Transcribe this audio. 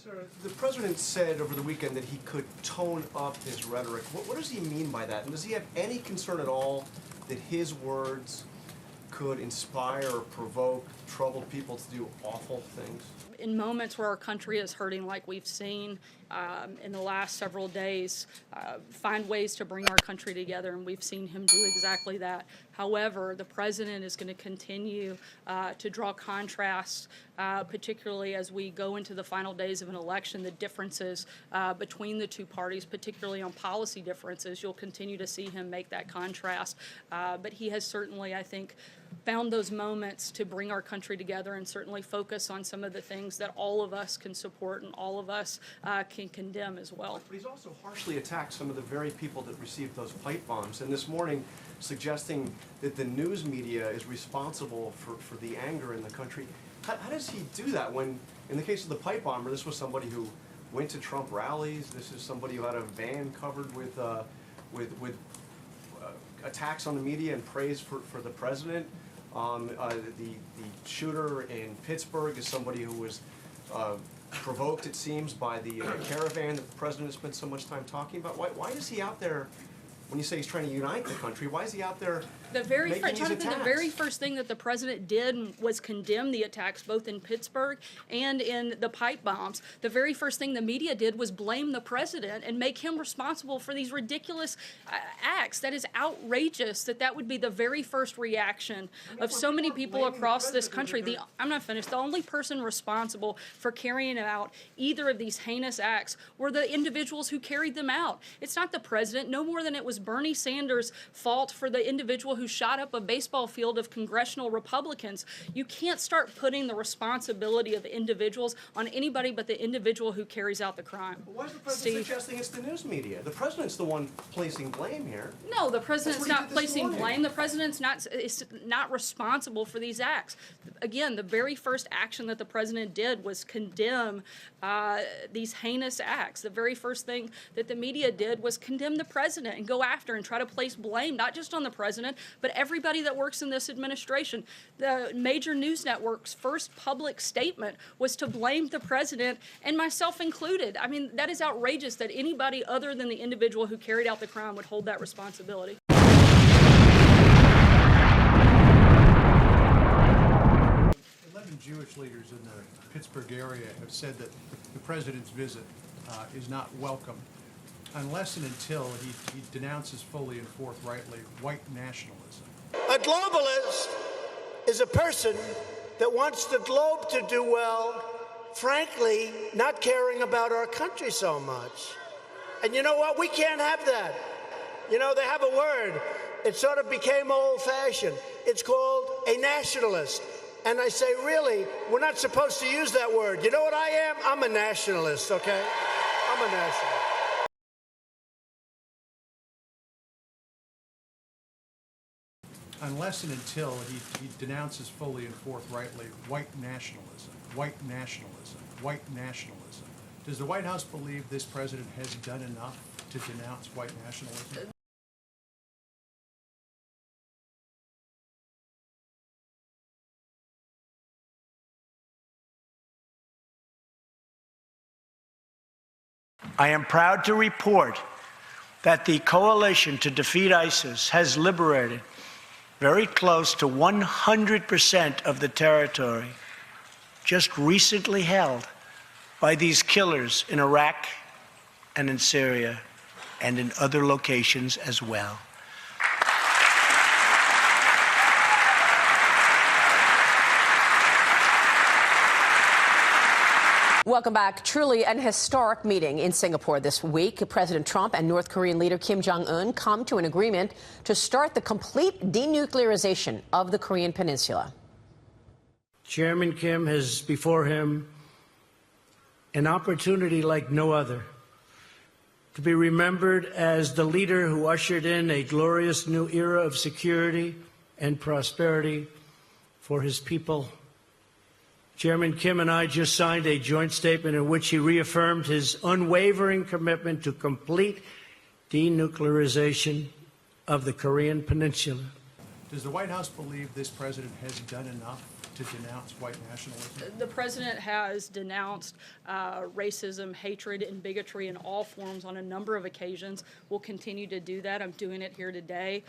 Sir, the president said over the weekend that he could tone up his rhetoric. What does he mean by that? And does he have any concern at all that his words could inspire or provoke troubled people to do awful things? In moments where our country is hurting like we've seen in the last several days, find ways to bring our country together, and we've seen him do exactly that. However, the president is going to continue to draw contrasts, particularly as we go into the final days of an election, the differences between the two parties, particularly on policy differences. You'll continue to see him make that contrast. But he has certainly, I think, found those moments to bring our country together and certainly focus on some of the things that all of us can support and all of us can condemn as well. But he's also harshly attacked some of the very people that received those pipe bombs, and this morning suggesting that the news media is responsible for the anger in the country. How does he do that when, in the case of the pipe bomber, this was somebody who went to Trump rallies, this is somebody who had a van covered with attacks on the media and praise for the president. The shooter in Pittsburgh is somebody who was provoked, it seems, by the caravan that the president has spent so much time talking about. Why is he out there, when you say he's trying to unite the country, why is he out there making these attacks? The very first thing that the president did was condemn the attacks both in Pittsburgh and in the pipe bombs. The very first thing the media did was blame the president and make him responsible for these ridiculous acts. That is outrageous that would be the very first reaction of so many people across this country. I'm not finished. The only person responsible for carrying out either of these heinous acts were the individuals who carried them out. It's not the president, no more than it was Bernie Sanders' fault for the individual who shot up a baseball field of congressional Republicans. You can't start putting the responsibility of individuals on anybody but the individual who carries out the crime. Why is the president suggesting it's the news media? The president's the one placing blame here. No, the president's not placing blame. The president's is not responsible for these acts. Again, the very first action that the president did was condemn these heinous acts. The very first thing that the media did was condemn the president and go after and try to place blame, not just on the president, but everybody that works in this administration. The major news network's first public statement was to blame the president, and myself included. I mean, that is outrageous that anybody other than the individual who carried out the crime would hold that responsibility. 11 Jewish leaders in the Pittsburgh area have said that the president's visit is not welcome unless and until he denounces fully and forthrightly white nationalism. A globalist is a person that wants the globe to do well, frankly, not caring about our country so much. And you know what? We can't have that. You know, they have a word. It sort of became old-fashioned. It's called a nationalist. And I say, really, we're not supposed to use that word. You know what I am? I'm a nationalist, okay? I'm a nationalist. Unless and until he denounces fully and forthrightly white nationalism, white nationalism, white nationalism. Does the White House believe this president has done enough to denounce white nationalism? I am proud to report that the coalition to defeat ISIS has liberated very close to 100% of the territory just recently held by these killers in Iraq and in Syria and in other locations as well. Welcome back. Truly an historic meeting in Singapore this week. President Trump and North Korean leader Kim Jong-un come to an agreement to start the complete denuclearization of the Korean Peninsula. Chairman Kim has before him an opportunity like no other to be remembered as the leader who ushered in a glorious new era of security and prosperity for his people. Chairman Kim and I just signed a joint statement in which he reaffirmed his unwavering commitment to complete denuclearization of the Korean Peninsula. Does the White House believe this president has done enough to denounce white nationalism? The president has denounced racism, hatred, and bigotry in all forms on a number of occasions. We'll continue to do that. I'm doing it here today.